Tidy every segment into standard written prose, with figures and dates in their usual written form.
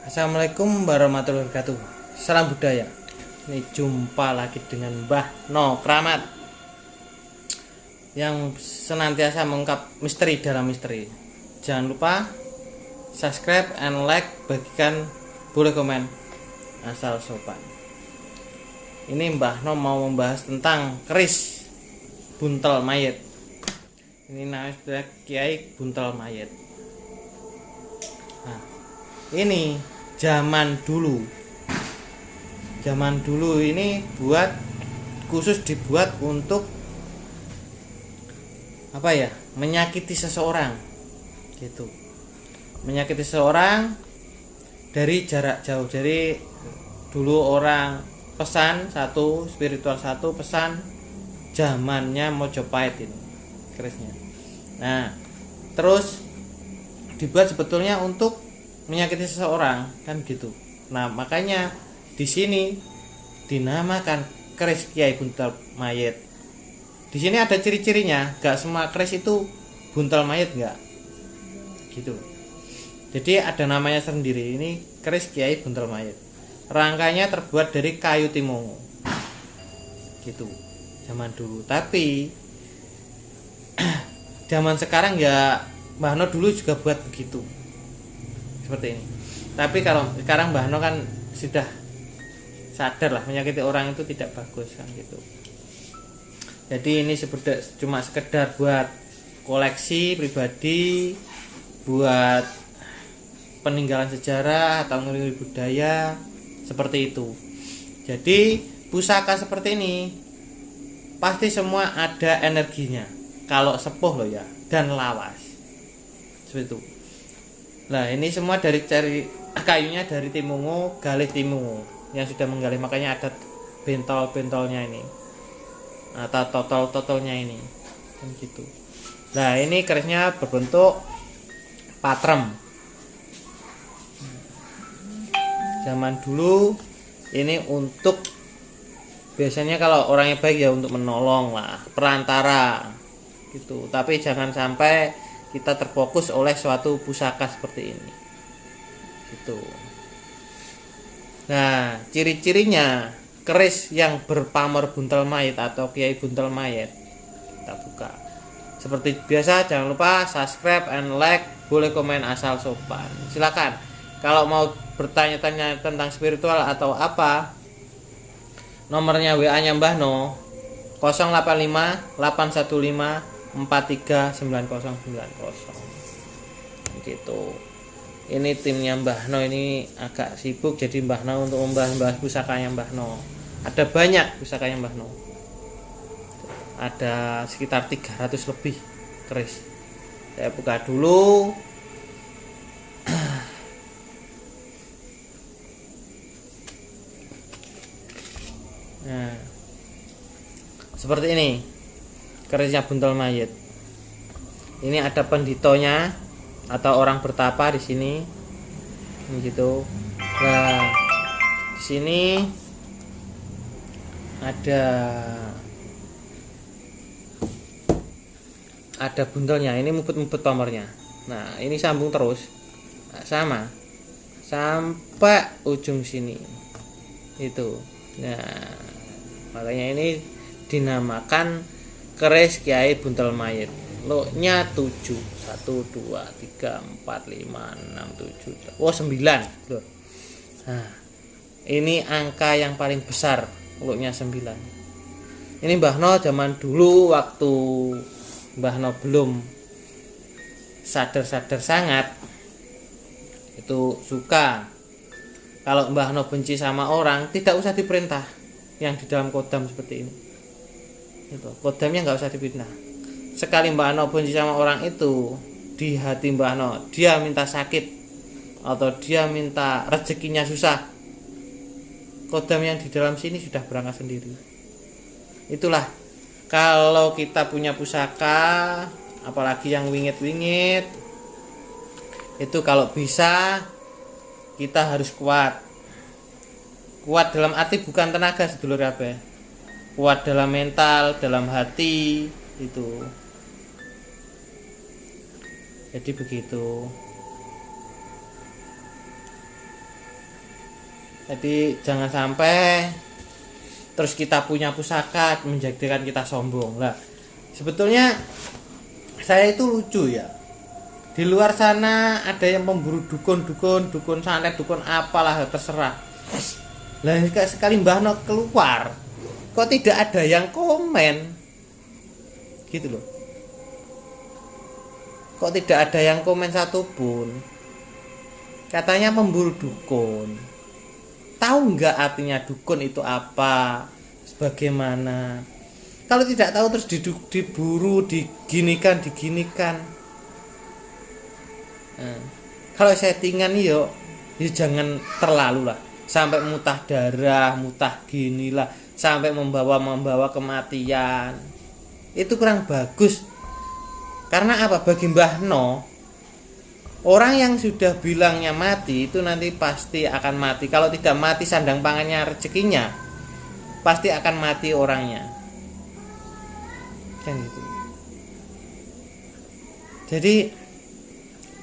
Assalamualaikum warahmatullahi wabarakatuh. Salam budaya. Ini jumpa lagi dengan Mbah No Kramat yang senantiasa mengungkap misteri dalam misteri. Jangan lupa subscribe and like, bagikan, boleh komen asal sopan. Ini Mbah No mau membahas tentang keris buntel mayit. Ini namanya Kiai Buntel Mayit. Nah, ini zaman dulu ini khusus dibuat untuk apa ya, menyakiti seseorang gitu, menyakiti seseorang dari jarak jauh. Jadi dulu orang pesan satu, spiritual satu, pesan zamannya Mojopahit ini kerisnya. Nah, terus dibuat sebetulnya untuk menyakiti seseorang kan gitu. Nah, makanya di sini dinamakan keris Kiai Buntel Mayit. Di sini ada ciri-cirinya, gak semua keris itu buntel mayit, gak gitu. Jadi ada namanya sendiri, ini keris Kiai Buntel Mayit. Rangkanya terbuat dari kayu timungu gitu zaman dulu. Tapi zaman sekarang ya Mbah No dulu juga buat begitu seperti ini. Tapi kalau sekarang Mbah No kan sudah sadar lah, menyakiti orang itu tidak bagus kan gitu. Jadi ini cuma sekedar buat koleksi pribadi, buat peninggalan sejarah atau ngeri budaya seperti itu. Jadi pusaka seperti ini pasti semua ada energinya. Kalau sepuh loh ya, dan lawas seperti itu. Nah, ini semua dari kayunya dari timungu, galih timungu yang sudah menggalih, makanya ada bentol-bentolnya ini atau totol-totolnya ini kan gitu. Nah, ini kerisnya berbentuk patrem. Zaman dulu ini untuk biasanya kalau orangnya baik ya untuk menolong lah, perantara gitu. Tapi jangan sampai kita terfokus oleh suatu pusaka seperti ini gitu. Nah, ciri-cirinya keris yang berpamor buntel mayit atau Kiai Buntel Mayit kita buka. Seperti biasa, jangan lupa subscribe and like, boleh komen asal sopan. Silakan kalau mau bertanya-tanya tentang spiritual atau apa, nomornya WA-nya Mbah No 085 815 439090 gitu. Ini timnya Mbah No ini agak sibuk, jadi Mbah No untuk membahas pusakanya Mbah No. Ada banyak pusakanya Mbah No. Ada sekitar 300 lebih keris. Saya buka dulu. Nah, seperti ini kerisnya Buntel Mayit. Ini ada penditonya atau orang bertapa di sini, gitu. Nah, di sini ada buntelnya. Ini muput-muput pamornya. Nah, ini sambung terus, nah, sama sampai ujung sini itu. Nah, makanya ini dinamakan keris Kiai Buntel Mayit. Lo-nya 7 1 2 3 4 5 6 7 9 loh. Nah, ini angka yang paling besar, lo-nya 9. Ini Mbah No zaman dulu waktu Mbah No belum sadar sangat itu suka kalau Mbah No benci sama orang tidak usah diperintah, yang di dalam kodam seperti ini. Itu kodamnya nggak usah dipitnah. Sekali Mbah No benci sama orang itu, di hati Mbah No dia minta sakit atau dia minta rezekinya susah, kodam yang di dalam sini sudah berangkat sendiri. Itulah kalau kita punya pusaka, apalagi yang wingit-wingit, itu kalau bisa kita harus kuat. Kuat dalam arti bukan tenaga sedulur apa, kuat dalam mental, dalam hati itu. Jadi begitu. Jadi jangan sampai terus kita punya pusaka menjadikan kita sombong lah. Sebetulnya saya itu lucu ya. Di luar sana ada yang memburu dukun santet, dukun apalah terserah. Lah sekali Mbah No keluar, kok tidak ada yang komen, gitu loh. Kok tidak ada yang komen satupun. Katanya memburu dukun. Tahu nggak artinya dukun itu apa? Sebagaimana? Kalau tidak tahu terus diburu, diginikan. Nah, kalau settingan ya jangan terlalu lah. Sampai mutah darah, mutah ginilah, sampai membawa kematian. Itu kurang bagus. Karena apa? Bagi Mbah No, orang yang sudah bilangnya mati itu nanti pasti akan mati. Kalau tidak mati sandang pangannya rezekinya, pasti akan mati orangnya. Kan gitu. Jadi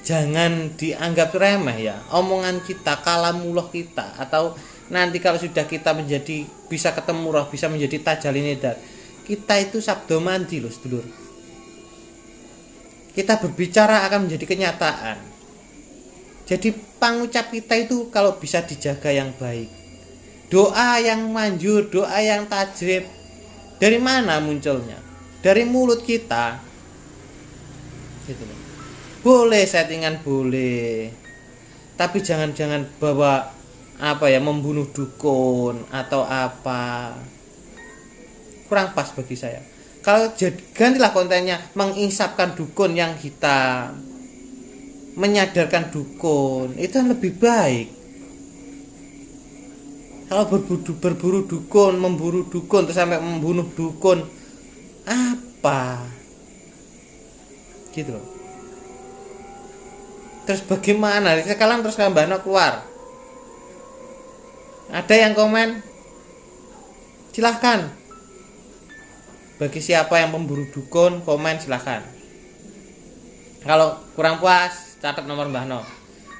jangan dianggap remeh ya omongan kita, kalamullah kita, atau nanti kalau sudah kita menjadi bisa ketemu roh, bisa menjadi tajalin edar, kita itu sabdo mandi loh sedulur. Kita berbicara akan menjadi kenyataan. Jadi pangucap kita itu kalau bisa dijaga yang baik. Doa yang manjur, doa yang tajrib, dari mana munculnya? Dari mulut kita. Gitu loh. Boleh settingan boleh. Tapi jangan bawa membunuh dukun atau apa. Kurang pas bagi saya. Kalau gantilah kontennya menginsapkan dukun yang hitam, menyadarkan dukun, itu lebih baik. Kalau berburu dukun, memburu dukun, terus sampai membunuh dukun, apa? Gitu loh. Terus bagaimana? Sekarang terus Mbah No keluar. Ada yang komen? Silahkan. Bagi siapa yang memburu dukun, komen silahkan. Kalau kurang puas, catat nomor Mbah No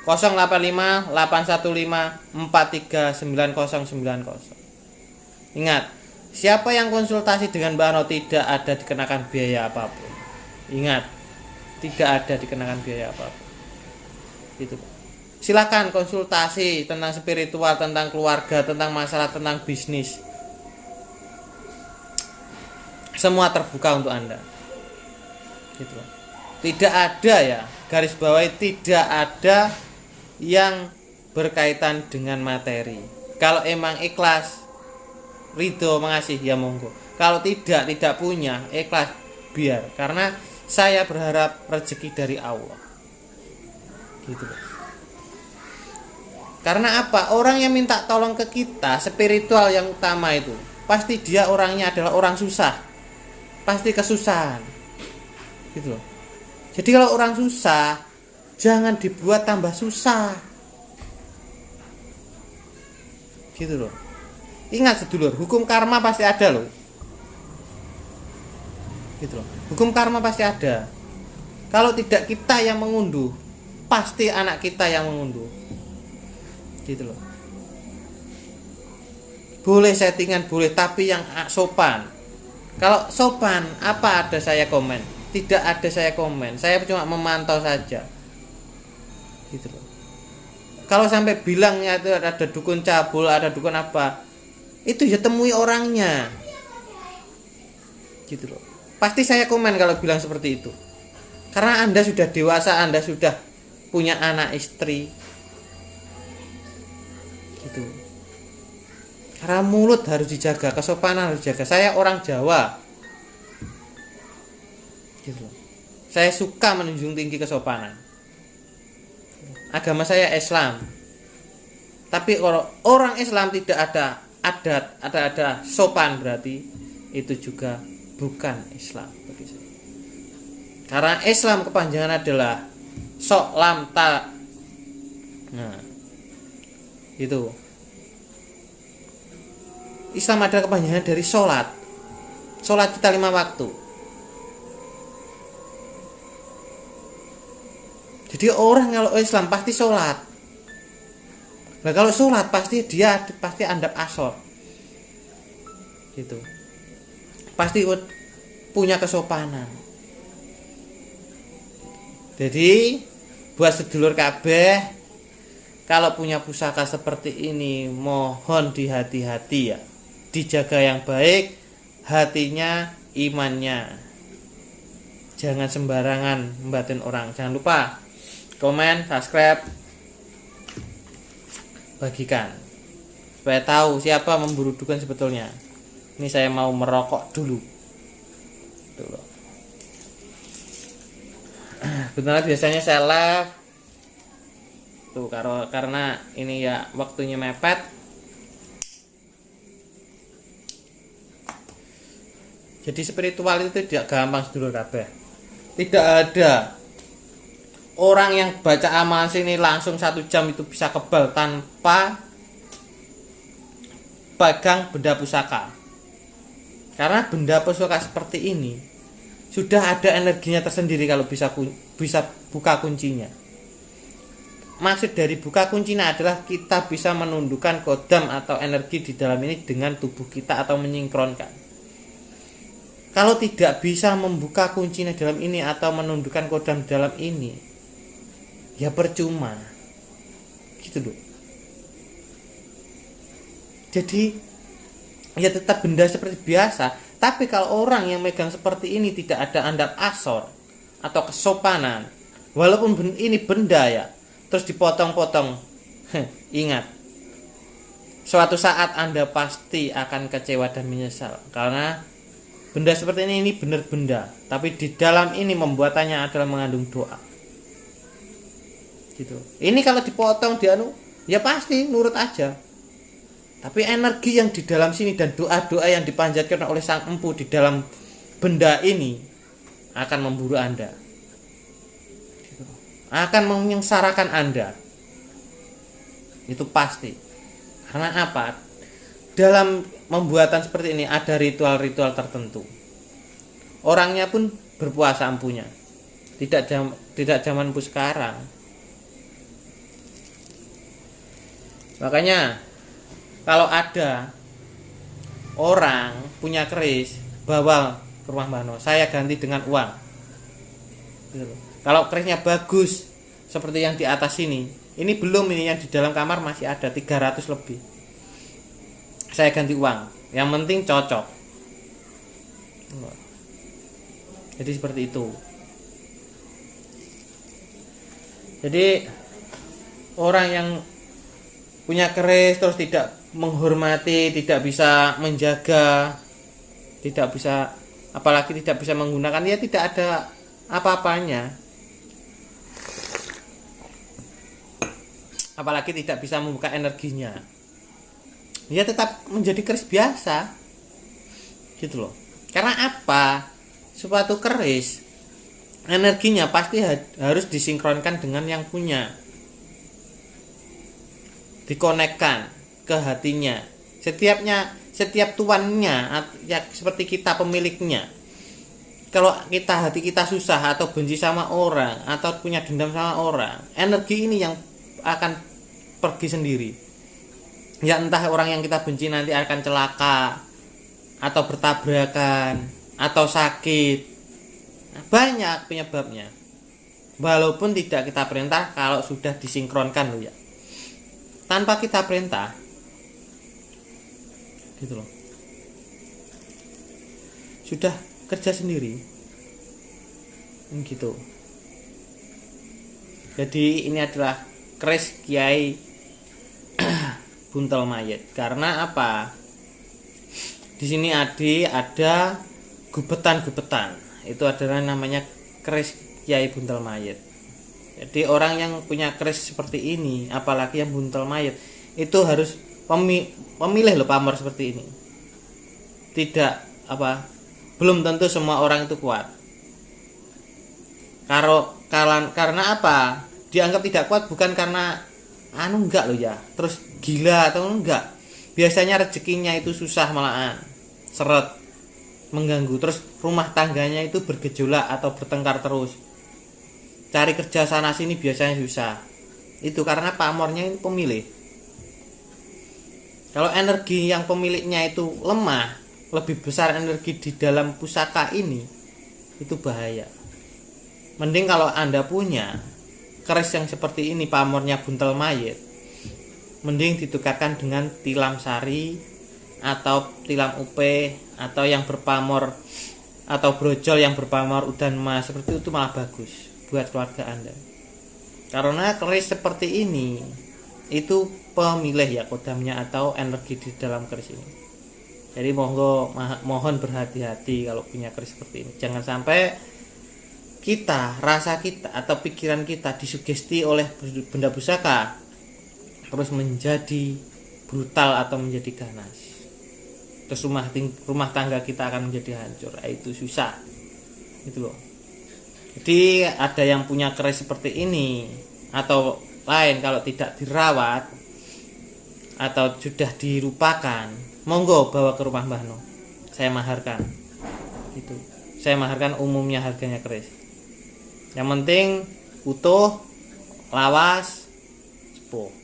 085 815 439090. Ingat, siapa yang konsultasi dengan Mbah No tidak ada dikenakan biaya apapun. Ingat, tidak ada dikenakan biaya apapun. Itu. Silakan konsultasi tentang spiritual, tentang keluarga, tentang masalah, tentang bisnis. Semua terbuka untuk Anda. Gitu. Tidak ada ya, garis bawahi tidak ada yang berkaitan dengan materi. Kalau emang ikhlas, ridho, mengasihi ya monggo. Kalau tidak punya, ikhlas biar. Karena saya berharap rezeki dari Allah. Gitu. Karena apa? Orang yang minta tolong ke kita, spiritual yang utama itu, pasti dia orangnya adalah orang susah. Pasti kesusahan. Gitu loh. Jadi kalau orang susah, jangan dibuat tambah susah. Gitu loh. Ingat sedulur, hukum karma pasti ada loh. Gitu loh. Hukum karma pasti ada. Kalau tidak kita yang mengunduh, pasti anak kita yang mengunduh. Gitu loh. Boleh settingan boleh, tapi yang sopan. Kalau sopan, apa ada saya komen? Tidak ada saya komen. Saya cuma memantau saja. Gitu loh. Kalau sampai bilangnya itu ada dukun cabul, ada dukun apa, itu ya temui orangnya. Gitu loh. Pasti saya komen kalau bilang seperti itu. Karena Anda sudah dewasa, Anda sudah punya anak istri. Gitu. Karena mulut harus dijaga, kesopanan harus dijaga. Saya orang Jawa. Gitu. Saya suka menunjung tinggi kesopanan. Agama saya Islam. Tapi kalau orang Islam tidak ada adat, ada sopan, berarti itu juga bukan Islam bagi saya. Karena Islam kepanjangan adalah sok lam ta. Nah, itu. Islam adalah kepanjangan dari sholat. Sholat kita 5 waktu. Jadi orang kalau Islam pasti sholat. Nah kalau sholat pasti andap asor gitu, pasti punya kesopanan. Jadi buat sedulur kabeh, kalau punya pusaka seperti ini mohon dihati-hati ya, dijaga yang baik hatinya, imannya, jangan sembarangan membatin orang. Jangan lupa komen, subscribe, bagikan supaya tahu siapa memburu dukun sebetulnya. Ini saya mau merokok dulu. Benar, biasanya saya live tuh karena ini ya waktunya mepet. Jadi spiritual itu tidak gampang sedulur kabeh. Tidak ada orang yang baca amalan sini langsung 1 jam itu bisa kebal tanpa pegang benda pusaka. Karena benda pusaka seperti ini sudah ada energinya tersendiri kalau bisa buka kuncinya. Maksud dari buka kuncinya adalah kita bisa menundukkan kodam atau energi di dalam ini dengan tubuh kita atau menyinkronkan. Kalau tidak bisa membuka kuncinya dalam ini atau menundukkan kodam dalam ini, ya percuma. Gitu loh. Jadi ya tetap benda seperti biasa. Tapi kalau orang yang megang seperti ini tidak ada andap asor atau kesopanan, walaupun ini benda ya, terus dipotong-potong, ingat, suatu saat Anda pasti akan kecewa dan menyesal. Karena benda seperti ini benar benda, tapi di dalam ini membuatannya adalah mengandung doa. Gitu. Ini kalau dipotong ya pasti nurut aja. Tapi energi yang di dalam sini dan doa-doa yang dipanjatkan oleh sang empu di dalam benda ini akan memburu Anda, akan menyengsarakan Anda. Itu pasti. Karena apa? Dalam pembuatan seperti ini ada ritual-ritual tertentu. Orangnya pun berpuasa empunya. Tidak zaman empu sekarang. Makanya kalau ada orang punya keris, bawa ke rumah Mbah No, saya ganti dengan uang. Kalau kerisnya bagus seperti yang di atas ini belum, ini yang di dalam kamar masih ada 300 lebih. Saya ganti uang. Yang penting cocok. Jadi seperti itu. Jadi orang yang punya keris terus tidak menghormati, tidak bisa menjaga, tidak bisa, apalagi tidak bisa menggunakan, ya tidak ada apa-apanya. Apalagi tidak bisa membuka energinya, ya tetap menjadi keris biasa. Gitu loh. Karena apa? Suatu keris energinya pasti harus disinkronkan dengan yang punya, dikonekkan ke hatinya. Setiap tuannya ya seperti kita pemiliknya. Kalau hati kita susah atau benci sama orang atau punya dendam sama orang, energi ini yang akan pergi sendiri. Ya entah orang yang kita benci nanti akan celaka atau bertabrakan atau sakit. Banyak penyebabnya. Walaupun tidak kita perintah, kalau sudah disinkronkan loh ya. Tanpa kita perintah. Gitu loh. Sudah kerja sendiri. Gitu. Jadi ini adalah keris Kiai Buntel Mayit. Karena apa? Di sini ada gubetan-gubetan. Itu adalah namanya keris Kiai Buntel Mayit. Jadi orang yang punya keris seperti ini, apalagi yang buntel mayit, itu harus pemilih loh pamor seperti ini. Tidak belum tentu semua orang itu kuat. Karena apa? Dianggap tidak kuat bukan karena enggak loh ya, terus gila atau enggak. Biasanya rezekinya itu susah malahan, seret, mengganggu, terus rumah tangganya itu bergejolak atau bertengkar terus. Cari kerja sana sini biasanya susah. Itu karena pamornya ini pemilih. Kalau energi yang pemiliknya itu lemah, lebih besar energi di dalam pusaka ini, itu bahaya. Mending kalau Anda punya keris yang seperti ini, pamornya buntel mayit, mending ditukarkan dengan tilam sari atau tilam upe, atau yang berpamor atau brojol yang berpamor udan emas, seperti itu malah bagus buat keluarga Anda. Karena keris seperti ini itu pemilih ya kodamnya atau energi di dalam keris ini. Jadi mohon berhati-hati kalau punya keris seperti ini. Jangan sampai kita, rasa kita atau pikiran kita disugesti oleh benda pusaka terus menjadi brutal atau menjadi ganas. Terus rumah tangga kita akan menjadi hancur. Itu susah. Itu loh. Jadi ada yang punya keris seperti ini atau lain, kalau tidak dirawat atau sudah dilupakan, monggo bawa ke rumah Mbah No. Saya maharkan. Gitu. Saya maharkan umumnya harganya keris. Yang penting utuh, lawas, sepuh.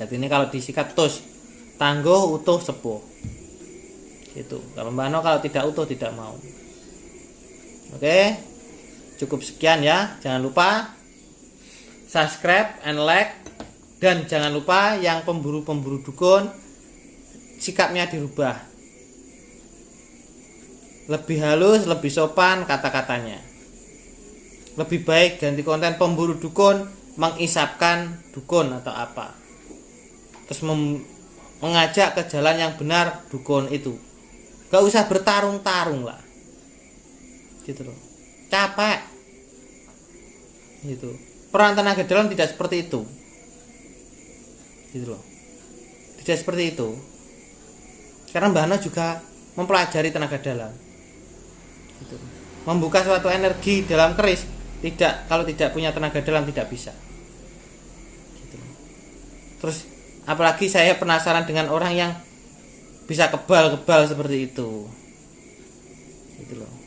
Jadi ini kalau disikat tus, tangguh, utuh, sepuh. Gitu. Kalau Mbah No kalau tidak utuh tidak mau. Oke. Cukup sekian ya. Jangan lupa subscribe and like, dan jangan lupa yang pemburu-pemburu dukun sikapnya dirubah, lebih halus, lebih sopan kata-katanya. Lebih baik ganti konten pemburu dukun mengisapkan dukun atau apa, terus mengajak ke jalan yang benar dukun itu. Gak usah bertarung-tarung lah, gitu loh, capek gitu. Peran tenaga dalam tidak seperti itu, gitu loh, tidak seperti itu. Karena Mbah No juga mempelajari tenaga dalam, gitu. Membuka suatu energi dalam keris tidak, kalau tidak punya tenaga dalam tidak bisa, gitu. Terus apalagi saya penasaran dengan orang yang bisa kebal-kebal seperti itu, gitu loh.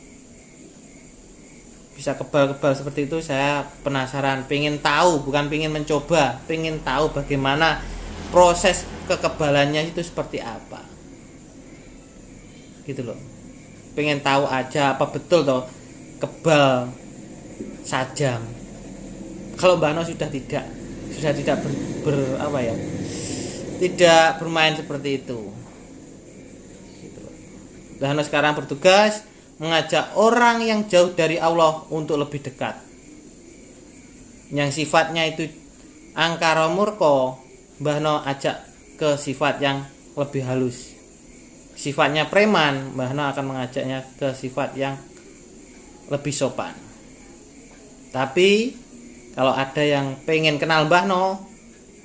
Bisa kebal-kebal seperti itu, saya penasaran, pengen tahu, bukan pengen mencoba, pengen tahu bagaimana proses kekebalannya itu seperti apa, gitu loh. Pengen tahu aja apa betul toh kebal sajam. Kalau Mbah No sudah tidak tidak bermain seperti itu, gitu loh. Mbah No sekarang bertugas mengajak orang yang jauh dari Allah untuk lebih dekat. Yang sifatnya itu angkara murka, Mbah No ajak ke sifat yang lebih halus. Sifatnya preman, Mbah No akan mengajaknya ke sifat yang lebih sopan. Tapi kalau ada yang pengen kenal Mbah No,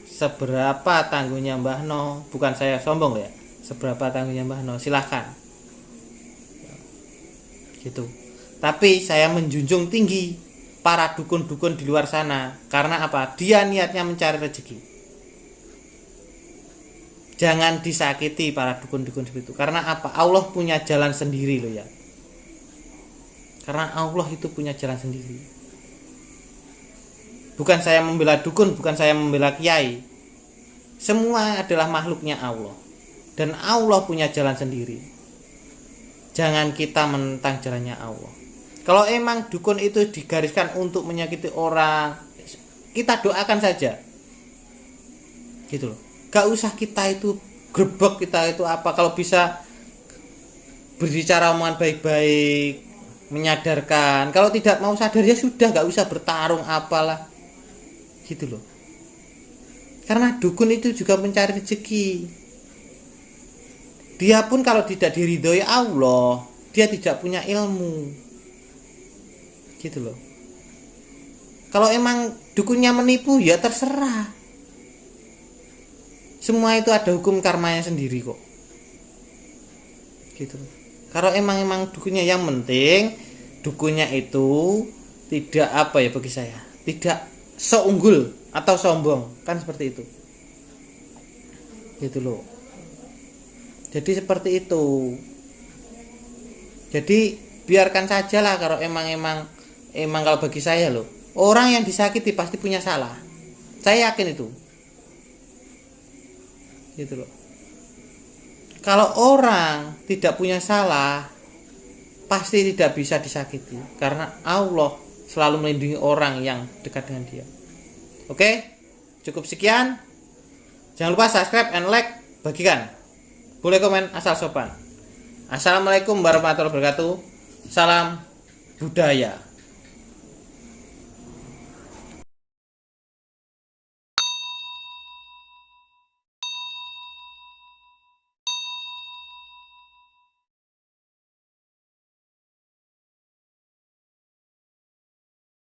seberapa tangguhnya Mbah No, bukan saya sombong ya, seberapa tangguhnya Mbah No, silahkan, gitu. Tapi saya menjunjung tinggi para dukun-dukun di luar sana. Karena apa? Dia niatnya mencari rezeki. Jangan disakiti para dukun-dukun seperti itu. Karena apa? Allah punya jalan sendiri loh ya. Karena Allah itu punya jalan sendiri. Bukan saya membela dukun, bukan saya membela kiai. Semua adalah makhluknya Allah. Dan Allah punya jalan sendiri. Jangan kita menentang jalannya Allah. Kalau emang dukun itu digariskan untuk menyakiti orang, kita doakan saja, gitu loh. Gak usah kita itu grebek, kita itu apa. Kalau bisa berbicara omongan baik-baik, menyadarkan. Kalau tidak mau sadar ya sudah, gak usah bertarung apalah, gitu loh. Karena dukun itu juga mencari rezeki. Dia pun kalau tidak diridhoi Allah, dia tidak punya ilmu, gitu loh. Kalau emang dukunnya menipu ya terserah. Semua itu ada hukum karmanya sendiri kok, gitu loh. Kalau emang dukunnya, yang penting dukunnya itu tidak apa ya, bagi saya tidak seunggul atau sombong, kan seperti itu, gitu loh. Jadi seperti itu. Jadi biarkan sajalah. Kalau emang kalau bagi saya loh, orang yang disakiti pasti punya salah. Saya yakin itu, gitu loh. Kalau orang tidak punya salah, pasti tidak bisa disakiti, karena Allah selalu melindungi orang yang dekat dengan dia. Oke, cukup sekian. Jangan lupa subscribe and like, bagikan. Boleh komen asal sopan. Assalamualaikum warahmatullahi wabarakatuh. Salam budaya.